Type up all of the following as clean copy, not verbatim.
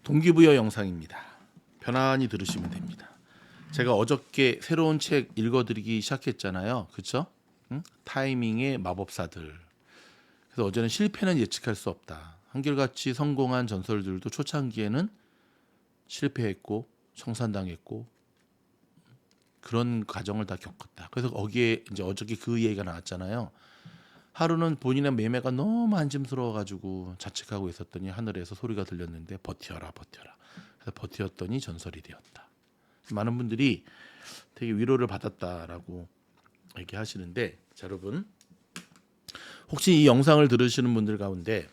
동기부여 영상입니다. 편안히 들으시면 됩니다. 제가 어저께 새로운 책 읽어드리기 시작했잖아요. 그렇죠? 타이밍의 마법사들. 그래서 어제는 실패는 예측할 수 없다. 한결같이 성공한 전설들도 초창기에는 실패했고 청산당했고 그런 과정을 다 겪었다. 그래서 거기에 이제 어저께 그 얘기가 나왔잖아요. 하루는 본인의 매매가 너무 안심스러워가지고 자책하고 있었더니 하늘에서 소리가 들렸는데 버텨라 버텨라. 그래서 버텼더니 전설이 되었다. 많은 분들이 되게 위로를 받았다라고 얘기하시는데, 자, 여러분 혹시 이 영상을 들으시는 분들 가운데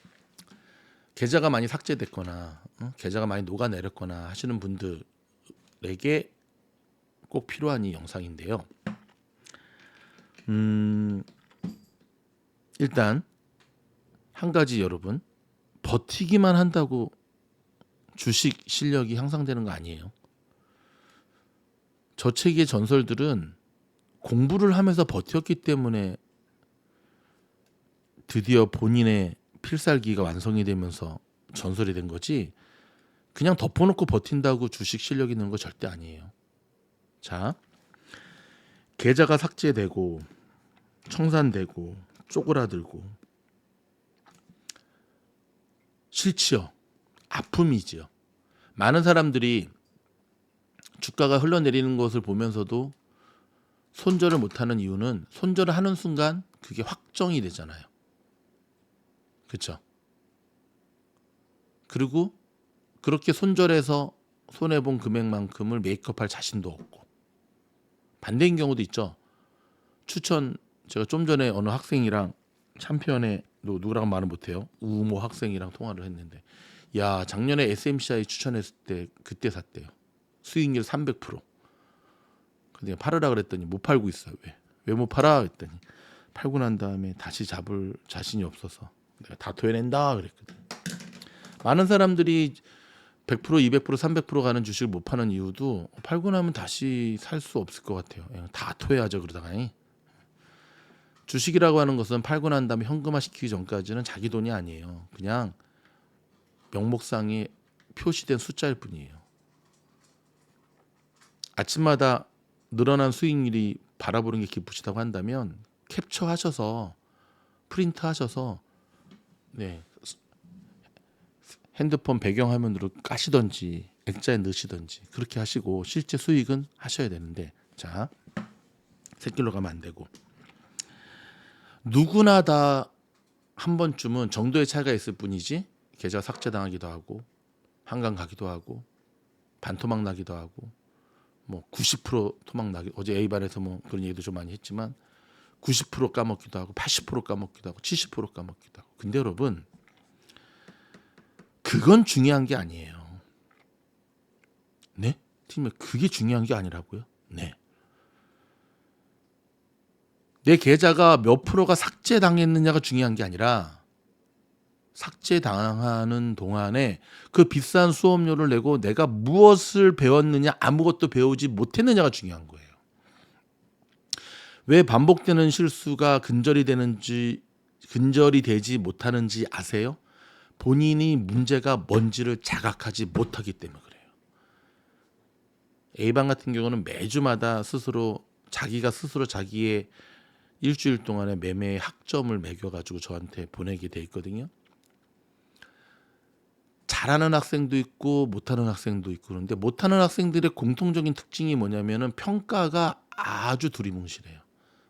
계좌가 많이 삭제됐거나 계좌가 많이 녹아내렸거나 하시는 분들에게 꼭 필요한 이 영상인데요. 일단 한 가지, 여러분, 버티기만 한다고 주식 실력이 향상되는 거 아니에요. 저 책의 전설들은 공부를 하면서 버텼기 때문에 드디어 본인의 필살기가 완성이 되면서 전설이 된 거지, 그냥 덮어놓고 버틴다고 주식 실력이 있는 거 절대 아니에요. 자, 계좌가 삭제되고 청산되고 쪼그라들고 싫지요. 아픔이지요. 많은 사람들이 주가가 흘러내리는 것을 보면서도 손절을 못하는 이유는 손절을 하는 순간 그게 확정이 되잖아요. 그렇죠? 그리고 그렇게 손절해서 손해본 금액만큼을 메이크업할 자신도 없고, 반대인 경우도 있죠. 제가 좀 전에 어느 학생이랑 참편에 누구랑 말은 못해요. 우모 학생이랑 통화를 했는데, 야, 작년에 SMCI 추천했을 때 그때 샀대요. 수익률 300%. 근데 팔으라 그랬더니 못 팔고 있어요. 왜 못 팔아? 그랬더니 팔고 난 다음에 다시 잡을 자신이 없어서 내가 다 토해낸다 그랬거든. 많은 사람들이 100%, 200%, 300% 가는 주식을 못 파는 이유도 팔고 나면 다시 살 수 없을 것 같아요. 다 토해야죠 그러다가. 주식이라고 하는 것은 팔고 난 다음에 현금화 시키기 전까지는 자기 돈이 아니에요. 그냥 명목상에 표시된 숫자일 뿐이에요. 아침마다 늘어난 수익률이 바라보는 게 기쁘시다고 한다면 캡처하셔서 프린트하셔서 핸드폰 배경화면으로 까시던지 액자에 넣으시던지 그렇게 하시고 실제 수익은 하셔야 되는데, 자, 새길로 가면 안 되고, 누구나 다 한 번쯤은 정도의 차이가 있을 뿐이지 계좌 삭제당하기도 하고 한강 가기도 하고 반토막 나기도 하고 뭐 90% 토막 나기, 어제 A반에서 뭐 그런 얘기도 좀 많이 했지만 90% 까먹기도 하고 80% 까먹기도 하고 70% 까먹기도 하고. 근데 여러분, 그건 중요한 게 아니에요. 네? 팀에 그게 중요한 게 아니라고요? 네. 내 계좌가 몇 프로가 삭제당했느냐가 중요한 게 아니라 삭제당하는 동안에 그 비싼 수업료를 내고 내가 무엇을 배웠느냐, 아무것도 배우지 못했느냐가 중요한 거예요. 왜 반복되는 실수가 근절이 되지 못하는지 아세요? 본인이 문제가 뭔지를 자각하지 못하기 때문에 그래요. A방 같은 경우는 매주마다 자기가 스스로 자기의 일주일 동안의 매매의 학점을 매겨가지고 저한테 보내게 돼 있거든요. 잘하는 학생도 있고 못하는 학생도 있고, 그런데 못하는 학생들의 공통적인 특징이 뭐냐면은 평가가 아주 두리뭉실해요.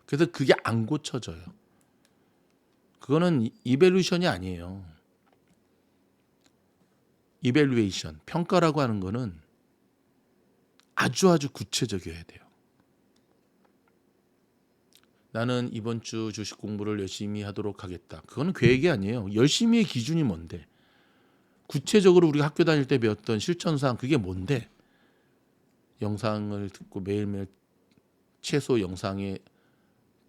그래서 그게 안 고쳐져요. 그거는 이밸루에이션이 아니에요. 이밸루에이션, 평가라고 하는 거는 아주 구체적이어야 돼요. 나는 이번 주 주식 공부를 열심히 하도록 하겠다. 그거는 계획이 아니에요. 열심히의 기준이 뭔데? 구체적으로 우리가 학교 다닐 때 배웠던 실천사항, 그게 뭔데? 영상을 듣고 매일매일 최소 영상에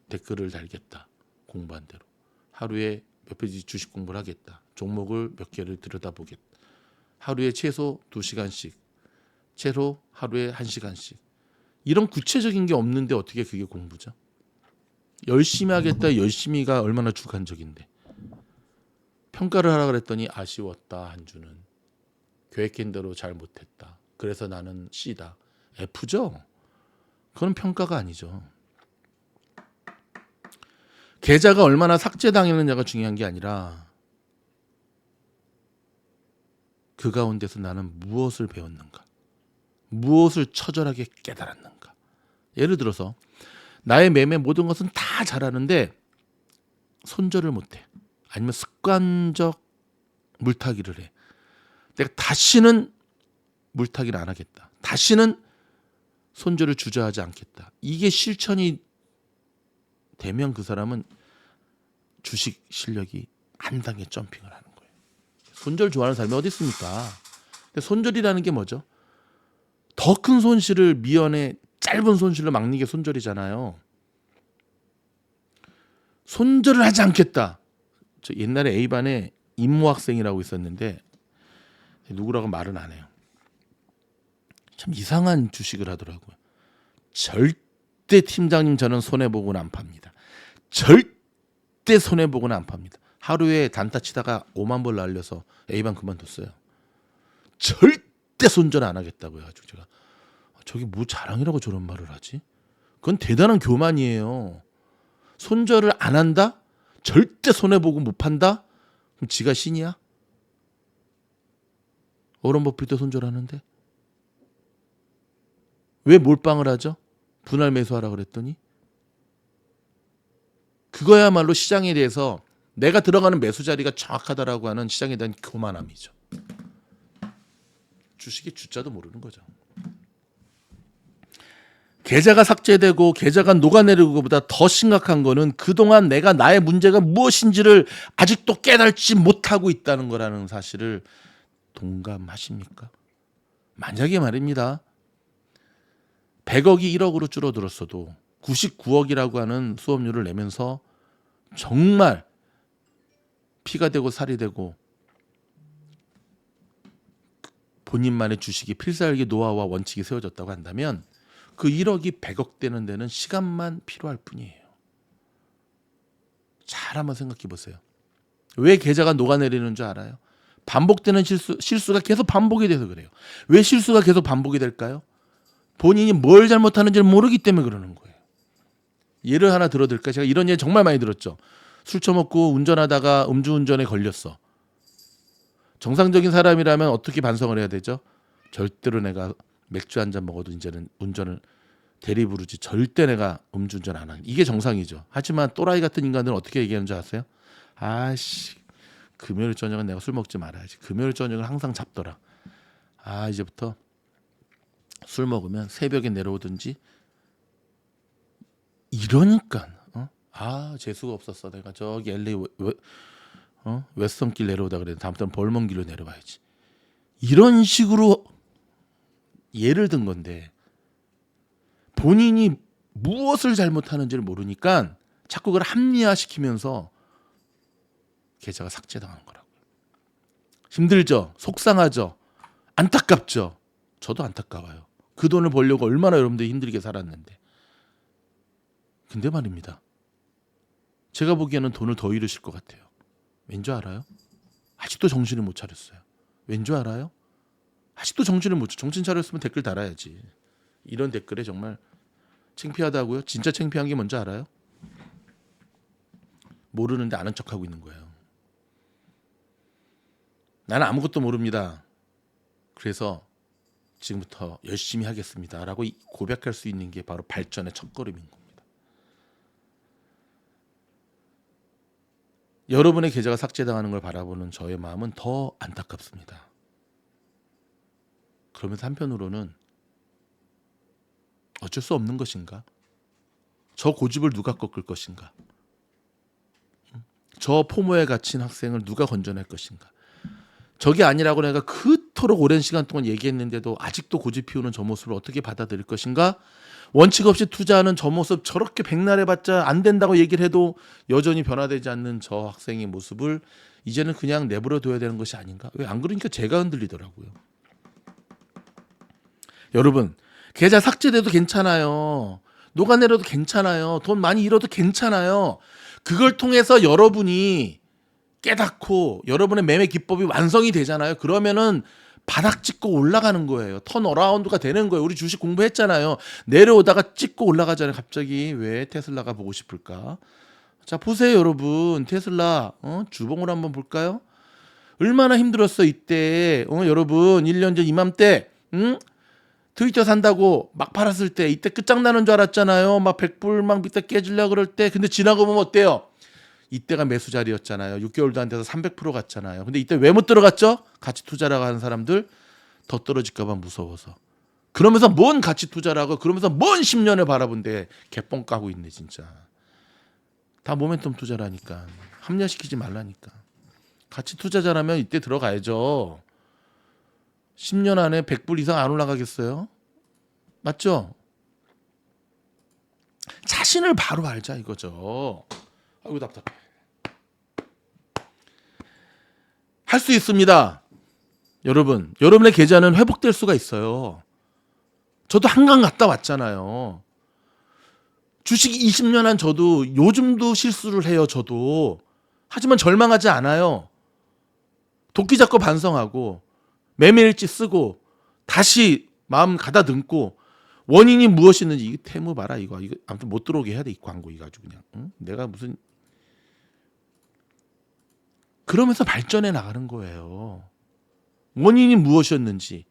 댓글을 달겠다. 공부한 대로. 하루에 몇 페이지 주식 공부를 하겠다. 종목을 몇 개를 들여다보겠다. 하루에 최소 2시간씩. 최소 하루에 1시간씩. 이런 구체적인 게 없는데 어떻게 그게 공부죠? 열심히 하겠다. 열심히가 얼마나 주관적인데. 평가를 하라 그랬더니 아쉬웠다, 한 주는. 계획한 대로 잘 못했다. 그래서 나는 C다. F죠? 그건 평가가 아니죠. 계좌가 얼마나 삭제당했느냐가 중요한 게 아니라 그 가운데서 나는 무엇을 배웠는가, 무엇을 처절하게 깨달았는가. 예를 들어서 나의 매매 모든 것은 다 잘하는데 손절을 못해. 아니면 습관적 물타기를 해. 내가 다시는 물타기를 안 하겠다. 다시는 손절을 주저하지 않겠다. 이게 실천이 되면 그 사람은 주식 실력이 한 단계 점핑을 하는 거예요. 손절 좋아하는 사람이 어디 있습니까? 근데 손절이라는 게 뭐죠? 더 큰 손실을 미연에 짧은 손실로 막는 게 손절이잖아요. 손절을 하지 않겠다. 저 옛날에 A반에 임모 학생이라고 있었는데 누구라고 말은 안 해요. 참 이상한 주식을 하더라고요. 절대 팀장님 저는 손해보고는 안 팝니다. 절대 손해보고는 안 팝니다. 하루에 단타 치다가 5만 불 날려서 A반 그만뒀어요. 절대 손절 안 하겠다고 해가지고 제가 저기 뭐 자랑이라고 저런 말을 하지? 그건 대단한 교만이에요. 손절을 안 한다? 절대 손해보고 못 판다? 그럼 지가 신이야? 워런 버핏도 손절하는데 왜 몰빵을 하죠? 분할 매수하라 그랬더니 그거야말로 시장에 대해서 내가 들어가는 매수 자리가 정확하다라고 하는 시장에 대한 교만함이죠. 주식의 주자도 모르는 거죠. 계좌가 삭제되고 계좌가 녹아내리는 것보다 더 심각한 거는 그동안 내가 나의 문제가 무엇인지를 아직도 깨닫지 못하고 있다는 거라는 사실을 동감하십니까? 만약에 말입니다. 100억이 1억으로 줄어들었어도 99억이라고 하는 수업료를 내면서 정말 피가 되고 살이 되고 본인만의 주식이 필살기 노하우와 원칙이 세워졌다고 한다면 그 1억이 100억 되는 데는 시간만 필요할 뿐이에요. 잘 한번 생각해 보세요. 왜 계좌가 녹아내리는 줄 알아요? 반복되는 실수가 계속 반복이 돼서 그래요. 왜 실수가 계속 반복이 될까요? 본인이 뭘 잘못하는지를 모르기 때문에 그러는 거예요. 예를 하나 들어드릴까요? 제가 이런 예 정말 많이 들었죠. 술 처먹고 운전하다가 음주운전에 걸렸어. 정상적인 사람이라면 어떻게 반성을 해야 되죠? 절대로 내가 맥주 한 잔 먹어도 이제는 운전을 대리 부르지 절대 내가 음주운전 안 하는 이게 정상이죠. 하지만 또라이 같은 인간들은 어떻게 얘기하는 줄 아세요? 아씨 금요일 저녁은 내가 술 먹지 말아야지. 금요일 저녁은 항상 잡더라. 아 이제부터 술 먹으면 새벽에 내려오든지 이러니까 아 재수가 없었어. 내가 저기 LA 웨스턴길 내려오다 그래. 다음부터는 벌먼길로 내려와야지. 이런 식으로 예를 든 건데 본인이 무엇을 잘못하는지를 모르니까 자꾸 그걸 합리화시키면서 계좌가 삭제당하는 거라고요. 힘들죠. 속상하죠. 안타깝죠. 저도 안타까워요. 그 돈을 벌려고 얼마나 여러분들이 힘들게 살았는데. 근데 말입니다. 제가 보기에는 돈을 더 잃으실 것 같아요. 왠지 알아요? 아직도 정신을 못 차렸어요. 왠지 알아요? 아직도 정신을 못 차렸어요. 정신 차렸으면 댓글 달아야지. 이런 댓글에 정말 창피하다고요? 진짜 창피한 게 뭔지 알아요? 모르는데 아는 척하고 있는 거예요. 나는 아무것도 모릅니다. 그래서 지금부터 열심히 하겠습니다라고 고백할 수 있는 게 바로 발전의 첫걸음인 겁니다. 여러분의 계좌가 삭제당하는 걸 바라보는 저의 마음은 더 안타깝습니다. 그러면서 한편으로는 어쩔 수 없는 것인가? 저 고집을 누가 꺾을 것인가? 저 포모에 갇힌 학생을 누가 건져낼 것인가? 저게 아니라고 내가 그토록 오랜 시간 동안 얘기했는데도 아직도 고집 피우는 저 모습을 어떻게 받아들일 것인가? 원칙 없이 투자하는 저 모습 저렇게 백날 해봤자 안 된다고 얘기를 해도 여전히 변화되지 않는 저 학생의 모습을 이제는 그냥 내버려 둬야 되는 것이 아닌가? 왜 안 그러니까 제가 흔들리더라고요. 여러분 계좌 삭제돼도 괜찮아요. 녹아내려도 괜찮아요. 돈 많이 잃어도 괜찮아요. 그걸 통해서 여러분이 깨닫고 여러분의 매매 기법이 완성이 되잖아요. 그러면은 바닥 찍고 올라가는 거예요. 턴어라운드가 되는 거예요. 우리 주식 공부했잖아요. 내려오다가 찍고 올라가잖아요. 갑자기 왜 테슬라가 보고 싶을까? 자, 보세요, 여러분. 테슬라 주봉을 한번 볼까요? 얼마나 힘들었어 이때. 여러분 1년 전 이맘때 트위터 산다고 막 팔았을 때 이때 끝장나는 줄 알았잖아요. 막 100불 막 밑에 깨질려 그럴 때. 근데 지나고 보면 어때요? 이때가 매수 자리였잖아요. 6개월도 안 돼서 300% 갔잖아요. 근데 이때 왜 못 들어갔죠? 가치 투자라고 하는 사람들 더 떨어질까 봐 무서워서. 그러면서 뭔 가치 투자라고 그러면서 뭔 10년을 바라본데 개뻥 까고 있네 진짜. 다 모멘텀 투자라니까. 합리화시키지 말라니까. 가치 투자자라면 이때 들어가야죠. 10년 안에 100불 이상 안 올라가겠어요? 맞죠? 자신을 바로 알자 이거죠. 아이고 답답해. 할 수 있습니다. 여러분, 여러분의 계좌는 회복될 수가 있어요. 저도 한강 갔다 왔잖아요. 주식 20년 한 저도 요즘도 실수를 해요. 저도. 하지만 절망하지 않아요. 도끼 잡고 반성하고 매매일지 쓰고 다시 마음 가다듬고 원인이 무엇이든지 이거 태무 봐라 이거 아무튼 못 들어오게 해야 돼 이 광고 이거 아주 그냥 내가 무슨 그러면서 발전해 나가는 거예요. 원인이 무엇이었는지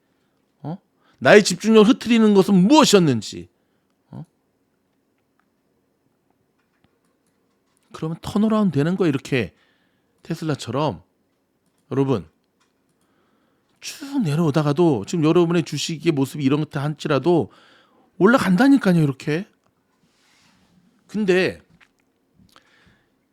나의 집중력을 흐트리는 것은 무엇이었는지 그러면 턴어라운드 되는 거예요. 이렇게 테슬라처럼 여러분 쭉 내려오다가도 지금 여러분의 주식의 모습이 이런 것들 할지라도 올라간다니까요. 이렇게. 근데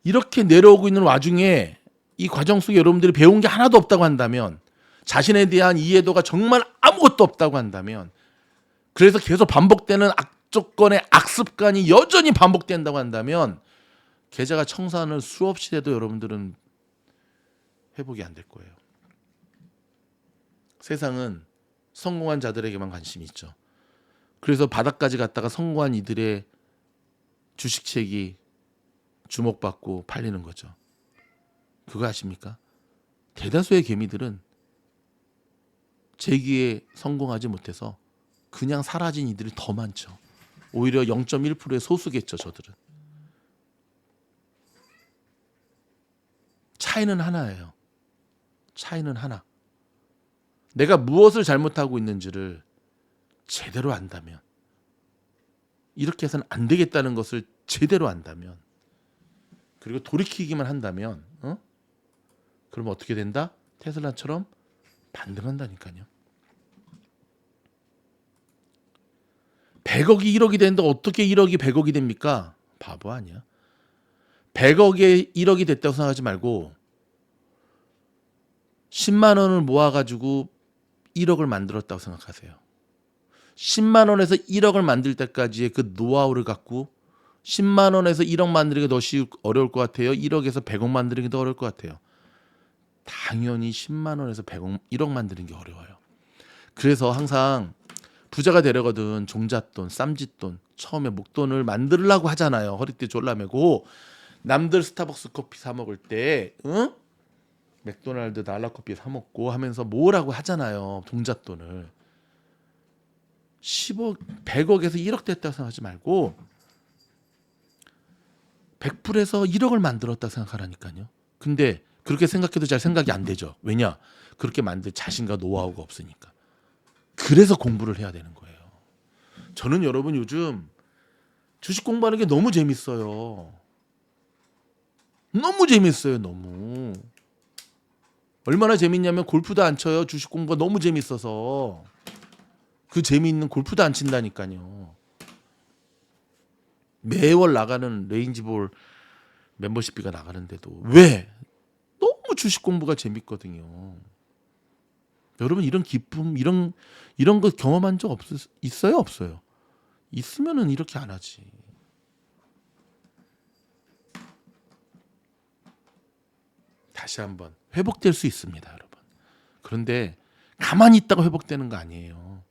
이렇게 내려오고 있는 와중에 이 과정 속에 여러분들이 배운 게 하나도 없다고 한다면 자신에 대한 이해도가 정말 아무것도 없다고 한다면 그래서 계속 반복되는 악조건의 악습관이 여전히 반복된다고 한다면 계좌가 청산을 수없이 해도 여러분들은 회복이 안 될 거예요. 세상은 성공한 자들에게만 관심이 있죠. 그래서 바닥까지 갔다가 성공한 이들의 주식책이 주목받고 팔리는 거죠. 그거 아십니까? 대다수의 개미들은 재기에 성공하지 못해서 그냥 사라진 이들이 더 많죠. 오히려 0.1%의 소수겠죠. 저들은. 차이는 하나예요. 차이는 하나. 내가 무엇을 잘못하고 있는지를 제대로 안다면 이렇게 해서는 안 되겠다는 것을 제대로 안다면 그리고 돌이키기만 한다면 그러면 어떻게 된다? 테슬라처럼 반등한다니까요. 100억이 1억이 되는데 어떻게 1억이 100억이 됩니까? 바보 아니야. 100억에 1억이 됐다고 생각하지 말고 10만 원을 모아가지고 1억을 만들었다고 생각하세요. 10만 원에서 1억을 만들 때까지의 그 노하우를 갖고 10만 원에서 1억 만드는 게 더 어려울 것 같아요. 1억에서 100억 만드는 게 더 어려울 것 같아요. 당연히 10만 원에서 100억, 1억 만드는 게 어려워요. 그래서 항상 부자가 되려거든 종잣돈, 쌈짓돈, 처음에 목돈을 만들려고 하잖아요. 허리띠 졸라매고 남들 스타벅스 커피 사 먹을 때 맥도날드 달러커피 사 먹고 하면서 뭐라고 하잖아요. 종잣돈을. 10억, 100억에서 1억 됐다고 생각하지 말고 100불에서 1억을 만들었다고 생각하라니까요. 근데 그렇게 생각해도 잘 생각이 안 되죠. 왜냐? 그렇게 만들 자신과 노하우가 없으니까. 그래서 공부를 해야 되는 거예요. 저는 여러분 요즘 주식 공부하는 게 너무 재밌어요. 너무 재밌어요. 너무. 얼마나 재밌냐면 골프도 안 쳐요. 주식 공부가 너무 재밌어서. 그 재미있는 골프도 안 친다니까요. 매월 나가는 레인지볼 멤버십비가 나가는데도 왜? 너무 주식 공부가 재밌거든요. 여러분 이런 기쁨 이런 거 경험한 적 있어요? 없어요? 있으면은 이렇게 안 하지. 다시 한번 회복될 수 있습니다, 여러분. 그런데 가만히 있다가 회복되는 거 아니에요.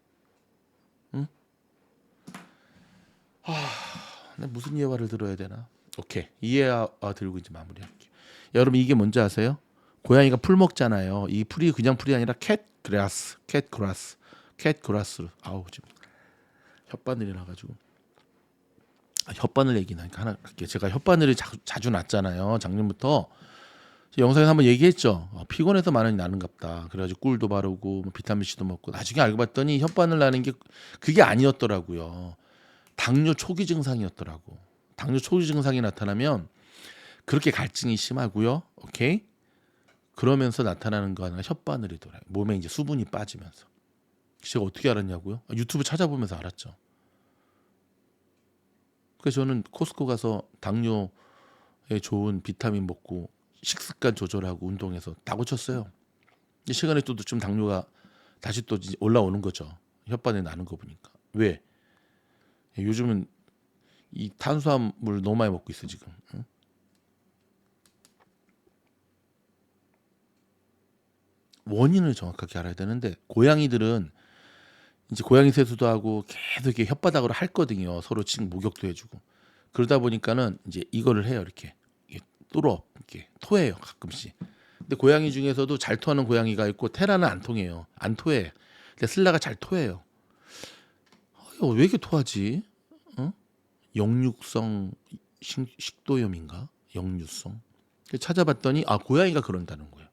응? 나 무슨 예화를 들어야 되나? 오케이. 이 예화 들고 이제 마무리할게요. 여러분 이게 뭔지 아세요? 고양이가 풀 먹잖아요. 이 풀이 그냥 풀이 아니라 캣그라스. 아우 지금 혓바늘이 나가지고 혓바늘 얘기 나니까 하나 할게요. 제가 혓바늘이 자주 났잖아요. 작년부터 영상에서 한번 얘기했죠. 피곤해서 많이 나는갑다. 그래가지고 꿀도 바르고 뭐 비타민 C도 먹고 나중에 알고 봤더니 혓바늘 나는 게 그게 아니었더라고요. 당뇨 초기 증상이었더라고. 당뇨 초기 증상이 나타나면 그렇게 갈증이 심하고요. 오케이? 그러면서 나타나는 거 하나가 혓바늘이더라고요. 몸에 이제 수분이 빠지면서. 제가 어떻게 알았냐고요? 유튜브 찾아보면서 알았죠. 그래서 저는 코스코 가서 당뇨에 좋은 비타민 먹고 식습관 조절하고 운동해서 다 고쳤어요. 시간에 또 좀 당뇨가 다시 또 올라오는 거죠. 혓바늘 나는 거 보니까. 왜? 요즘은 이 탄수화물 너무 많이 먹고 있어 지금. 응? 원인을 정확하게 알아야 되는데 고양이들은 이제 고양이 세수도 하고 계속 이렇게 혓바닥으로 핥거든요. 서로 칭 목욕도 해주고 그러다 보니까는 이제 이거를 해요. 이렇게 뚫어 이렇게 토해요 가끔씩. 근데 고양이 중에서도 잘 토하는 고양이가 있고 테라는 안 통해요. 안 토해. 근데 슬라가 잘 토해요. 왜 이렇게 토하지? 역류성 식도염인가? 역류성. 찾아봤더니 고양이가 그런다는 거예요.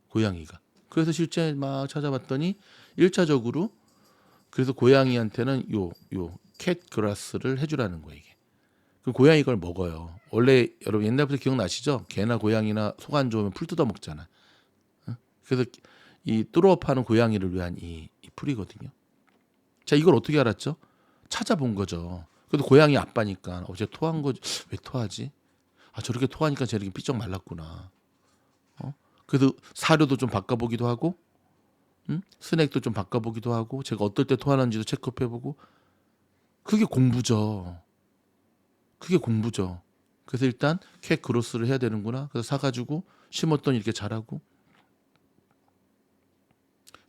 고양이가. 그래서 실제 막 찾아봤더니 1차적으로 그래서 고양이한테는 요 캣그라스를 해주라는 거예요. 이게. 그럼 고양이 이걸 먹어요. 원래 여러분 옛날부터 기억나시죠? 개나 고양이나 속 안 좋으면 풀 뜯어 먹잖아. 그래서 이 뚜러업하는 고양이를 위한 이 풀이거든요. 자, 이걸 어떻게 알았죠? 찾아본 거죠. 그래도 고양이 아빠니까 어제 토한 거지. 왜 토하지? 저렇게 토하니까 저렇게 삐쩍 말랐구나. 그래서 사료도 좀 바꿔보기도 하고, 스낵도 좀 바꿔보기도 하고, 제가 어떨 때 토하는지도 체크해보고, 그게 공부죠. 그게 공부죠. 그래서 일단 캣 그로스를 해야 되는구나. 그래서 사가지고 심었더니 이렇게 자라고.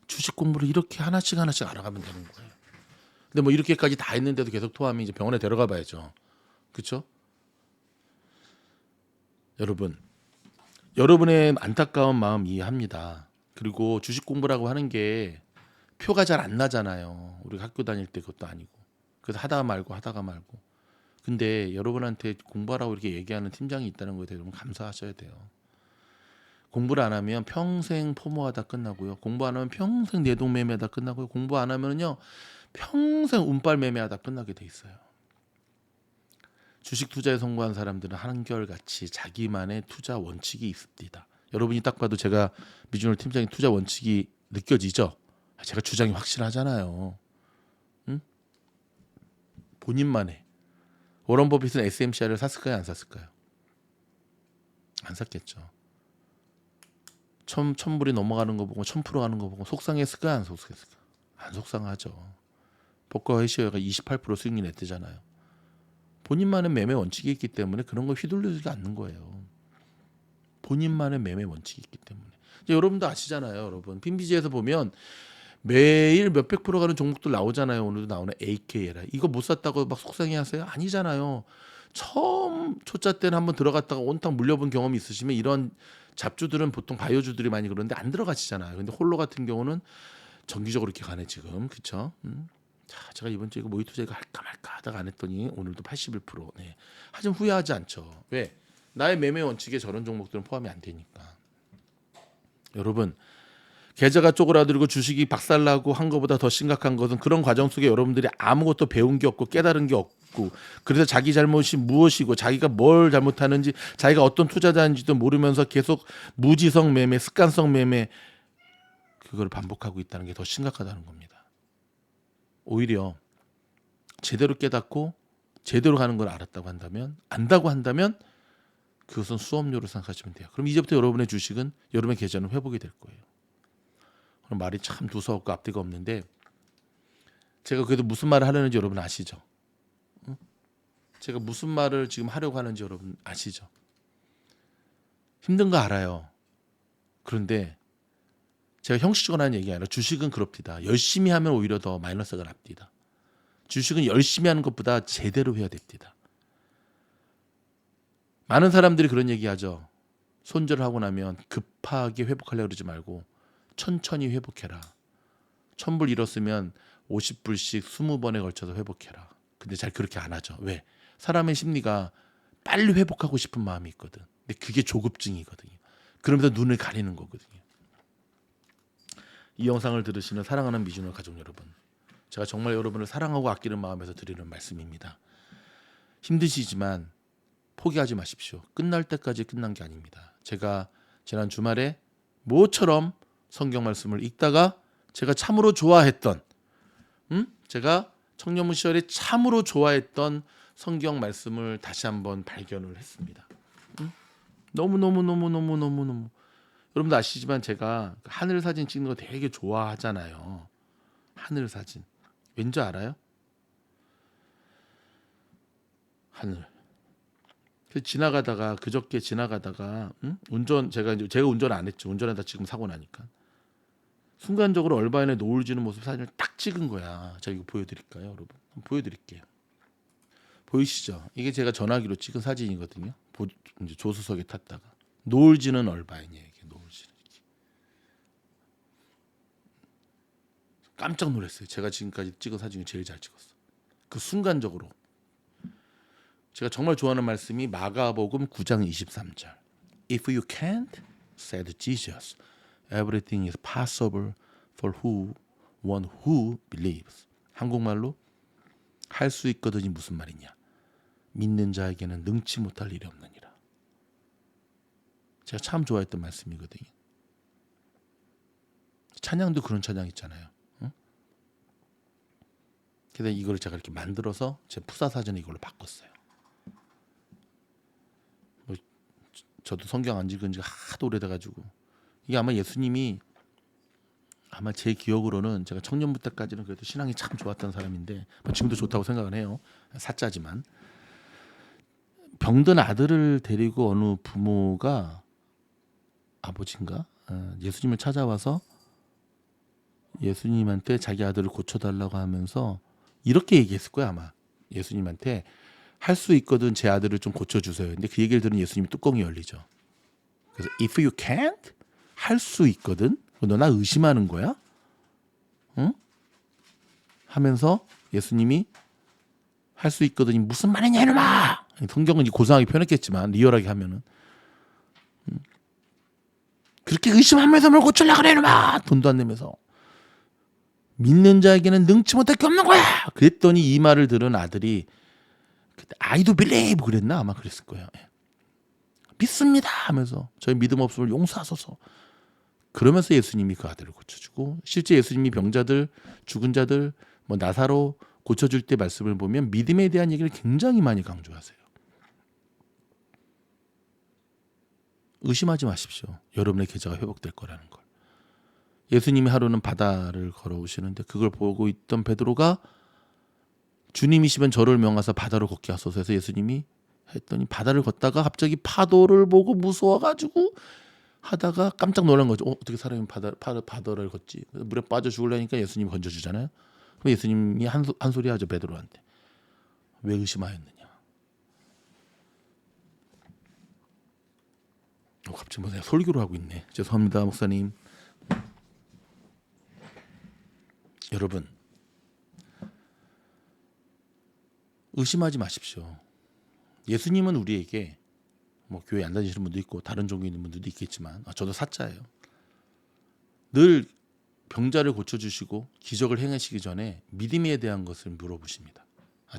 주식 공부를 이렇게 하나씩 알아가면 되는 거예요. 근데 뭐 이렇게까지 다 했는데도 계속 토하면 이제 병원에 데려가 봐야죠. 그렇죠? 여러분의 안타까운 마음 이해합니다. 그리고 주식 공부라고 하는 게 표가 잘 안 나잖아요. 우리가 학교 다닐 때 그것도 아니고. 그래서 하다가 말고. 근데 여러분한테 공부하라고 이렇게 얘기하는 팀장이 있다는 거에 대해 여러분 감사하셔야 돼요. 공부를 안 하면 평생 포모하다 끝나고요. 공부 안 하면 평생 내동매매하다 끝나고요. 공부 안 하면요 평생 운빨 매매하다 끝나게 돼 있어요. 주식 투자에 성공한 사람들은 한결같이 자기만의 투자 원칙이 있습니다. 여러분이 딱 봐도 제가 미주널 팀장의 투자 원칙이 느껴지죠? 제가 주장이 확실하잖아요. 응? 본인만의. 워런 버핏은 SMCI를 샀을까요? 안 샀을까요? 안 샀겠죠. 1000불이 넘어가는 거 보고 1000% 가는 거 보고 속상했을까요? 안 속상했을까요? 안 속상하죠. 버커 헤시어가 28% 수익률 냈대잖아요. 본인만의 매매 원칙이 있기 때문에 그런 거 휘둘리지 않는 거예요. 본인만의 매매 원칙이 있기 때문에. 이제 여러분도 아시잖아요. 여러분 핀비지에서 보면 매일 몇백 프로 가는 종목들 나오잖아요. 오늘도 나오는 AKLA. 이거 못 샀다고 막 속상해하세요? 아니잖아요. 처음 초짜 때는 한번 들어갔다가 온탕 물려본 경험이 있으시면 이런 잡주들은 보통 바이오주들이 많이 그러는데 안 들어가시잖아요. 근데 홀로 같은 경우는 정기적으로 이렇게 가네 지금. 그렇죠? 자, 제가 이번 주에 이거 모의 투자 이거 할까 말까 하다가 안 했더니 오늘도 81%. 네. 하지만 후회하지 않죠. 왜? 나의 매매 원칙에 저런 종목들은 포함이 안 되니까. 여러분 계좌가 쪼그라들고 주식이 박살나고 한 것보다 더 심각한 것은 그런 과정 속에 여러분들이 아무것도 배운 게 없고 깨달은 게 없고 그래서 자기 잘못이 무엇이고 자기가 뭘 잘못하는지 자기가 어떤 투자자인지도 모르면서 계속 무지성 매매, 습관성 매매 그걸 반복하고 있다는 게 더 심각하다는 겁니다. 오히려 제대로 깨닫고 제대로 가는 걸 알았다고 한다면 안다고 한다면 그것은 수업료로 생각하시면 돼요. 그럼 이제부터 여러분의 주식은 여러분의 계좌는 회복이 될 거예요. 그럼 말이 참 두서없고 앞뒤가 없는데 제가 그래도 무슨 말을 하려는지 여러분 아시죠? 제가 무슨 말을 지금 하려고 하는지 여러분 아시죠? 힘든 거 알아요. 그런데 제가 형식적으로 하는 얘기가 아니라 주식은 그렇습니다. 열심히 하면 오히려 더 마이너스가 납니다. 주식은 열심히 하는 것보다 제대로 해야 됩니다. 많은 사람들이 그런 얘기하죠. 손절을 하고 나면 급하게 회복하려고 그러지 말고 천천히 회복해라. 1,000불 잃었으면 50불씩 20번에 걸쳐서 회복해라. 근데 잘 그렇게 안 하죠. 왜? 사람의 심리가 빨리 회복하고 싶은 마음이 있거든. 근데 그게 조급증이거든요. 그러면서 눈을 가리는 거거든요. 이 영상을 들으시는 사랑하는 미주노 가족 여러분, 제가 정말 여러분을 사랑하고 아끼는 마음에서 드리는 말씀입니다. 힘드시지만 포기하지 마십시오. 끝날 때까지 끝난 게 아닙니다. 제가 지난 주말에 모처럼 성경 말씀을 읽다가 제가 참으로 좋아했던, 제가 청년부 시절에 참으로 좋아했던 성경 말씀을 다시 한번 발견을 했습니다. 너무 여러분도 아시지만 제가 하늘 사진 찍는 거 되게 좋아하잖아요. 하늘 사진 왠지 알아요? 하늘. 지나가다가 그저께 지나가다가 제가 운전 안 했죠. 운전하다 지금 사고 나니까 순간적으로 얼바인에 노을 지는 모습 사진을 딱 찍은 거야. 제가 이거 보여드릴까요, 여러분? 한번 보여드릴게요. 보이시죠? 이게 제가 전화기로 찍은 사진이거든요. 이제 조수석에 탔다가 노을 지는 얼바인이에요. 이게 노을 지는. 깜짝 놀랐어요. 제가 지금까지 찍은 사진 중에 제일 잘 찍었어. 그 순간적으로. 제가 정말 좋아하는 말씀이 마가복음 9장 23절. If you can't, said Jesus, everything is possible for one who believes. 한국말로 할 수 있거든이 무슨 말이냐? 믿는 자에게는 능치 못할 일이 없느니라. 제가 참 좋아했던 말씀이거든요. 찬양도 그런 찬양 있잖아요. 응? 그래서 이걸 제가 이렇게 만들어서 제 푸사 사전에 이걸로 바꿨어요. 저도 성경 안 읽은 지가 하도 오래돼가지고 이게 아마 예수님이 아마 제 기억으로는 제가 청년부 때까지는 그래도 신앙이 참 좋았던 사람인데 지금도 좋다고 생각을 해요. 사짜지만 병든 아들을 데리고 어느 부모가 아버지인가 예수님을 찾아와서 예수님한테 자기 아들을 고쳐달라고 하면서 이렇게 얘기했을 거야 아마. 예수님한테 할 수 있거든 제 아들을 좀 고쳐주세요. 근데 그 얘기를 들은 예수님이 뚜껑이 열리죠. 그래서 if you can't 할 수 있거든 너 나 의심하는 거야? 응? 하면서 예수님이 할 수 있거든이 무슨 말이냐 이놈아. 성경은 고상하게 표현했겠지만 리얼하게 하면은 그렇게 의심하면서 뭘 고치려고 그래 이놈아. 돈도 안 내면서 믿는 자에게는 능치 못할 게 없는 거야. 그랬더니 이 말을 들은 아들이 I do believe 그랬나 아마 그랬을 거예요. 믿습니다 하면서 저희 믿음 없음을 용서하소서. 그러면서 예수님이 그 아들을 고쳐주고 실제 예수님이 병자들 죽은 자들 뭐 나사로 고쳐줄 때 말씀을 보면 믿음에 대한 얘기를 굉장히 많이 강조하세요. 의심하지 마십시오. 여러분의 계좌가 회복될 거라는 걸. 예수님이 하루는 바다를 걸어오시는데 그걸 보고 있던 베드로가 주님이시면 저를 명하사 바다로 걷게 하소서 해서 예수님이 했더니 바다를 걷다가 갑자기 파도를 보고 무서워가지고 하다가 깜짝 놀란 거죠. 어떻게 사람이 바다를 걷지? 물에 빠져 죽으려니까 예수님이 건져주잖아요. 그럼 예수님이 한 소리 하죠 베드로한테. 왜 의심하였느냐? 갑자기 뭐 내가 설교를 하고 있네. 죄송합니다 목사님. 여러분 의심하지 마십시오. 예수님은 우리에게 뭐 교회 안 다니시는 분도 있고 다른 종교 있는 분들도 있겠지만 저도 사자예요. 늘 병자를 고쳐주시고 기적을 행하시기 전에 믿음에 대한 것을 물어보십니다.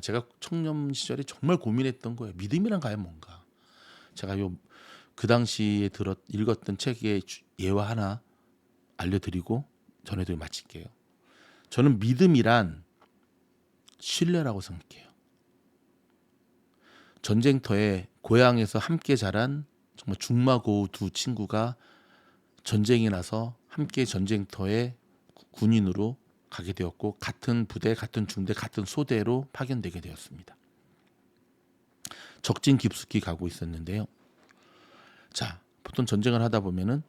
제가 청년 시절에 정말 고민했던 거예요. 믿음이란 과연 뭔가. 제가 그 당시에 읽었던 책의 예화 하나 알려드리고 전해드리고 마칠게요. 저는 믿음이란 신뢰라고 생각해요. 전쟁터에 고향에서 함께 자란 정말 중마고우 두 친구가 전쟁이 나서 함께 전쟁터에 군인으로 가게 되었고 같은 부대, 같은 중대, 같은 소대로 파견되게 되었습니다. 적진 깊숙이 가고 있었는데요. 자, 보통 전쟁을 하다 보면은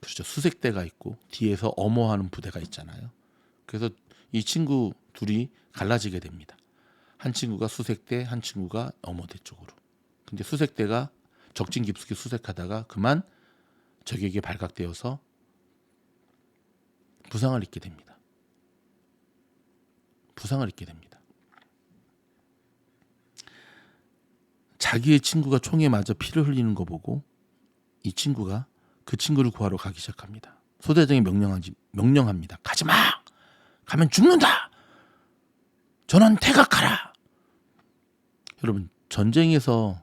그렇죠. 수색대가 있고 뒤에서 엄호하는 부대가 있잖아요. 그래서 이 친구 둘이 갈라지게 됩니다. 한 친구가 수색대, 한 친구가 엄호대 쪽으로. 근데 수색대가 적진 깊숙이 수색하다가 그만 적에게 발각되어서 부상을 입게 됩니다. 부상을 입게 됩니다. 자기의 친구가 총에 맞아 피를 흘리는 거 보고 이 친구가 그 친구를 구하러 가기 시작합니다. 소대장이 명령합니다. 가지마! 가면 죽는다! 전원 퇴각하라! 여러분, 전쟁에서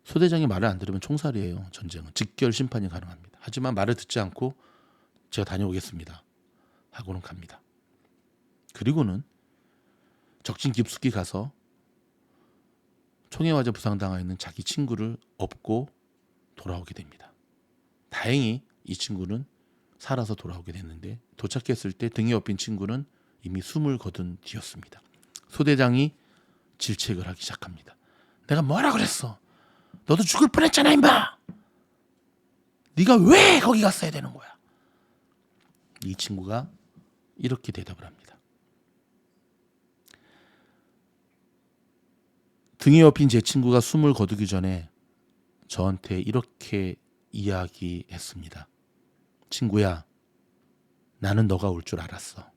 소대장이 말을 안 들으면 총살이에요. 전쟁은 직결 심판이 가능합니다. 하지만 말을 듣지 않고 제가 다녀오겠습니다 하고는 갑니다. 그리고는 적진 깊숙이 가서 총에 맞아 부상당하 있는 자기 친구를 업고 돌아오게 됩니다. 다행히 이 친구는 살아서 돌아오게 됐는데 도착했을 때 등에 업힌 친구는 이미 숨을 거둔 뒤였습니다. 소대장이 질책을 하기 시작합니다. 내가 뭐라 그랬어? 너도 죽을 뻔했잖아 임마. 네가 왜 거기 갔어야 되는 거야? 이 친구가 이렇게 대답을 합니다. 등에 업힌 제 친구가 숨을 거두기 전에 저한테 이렇게 이야기했습니다. 친구야, 나는 너가 올 줄 알았어.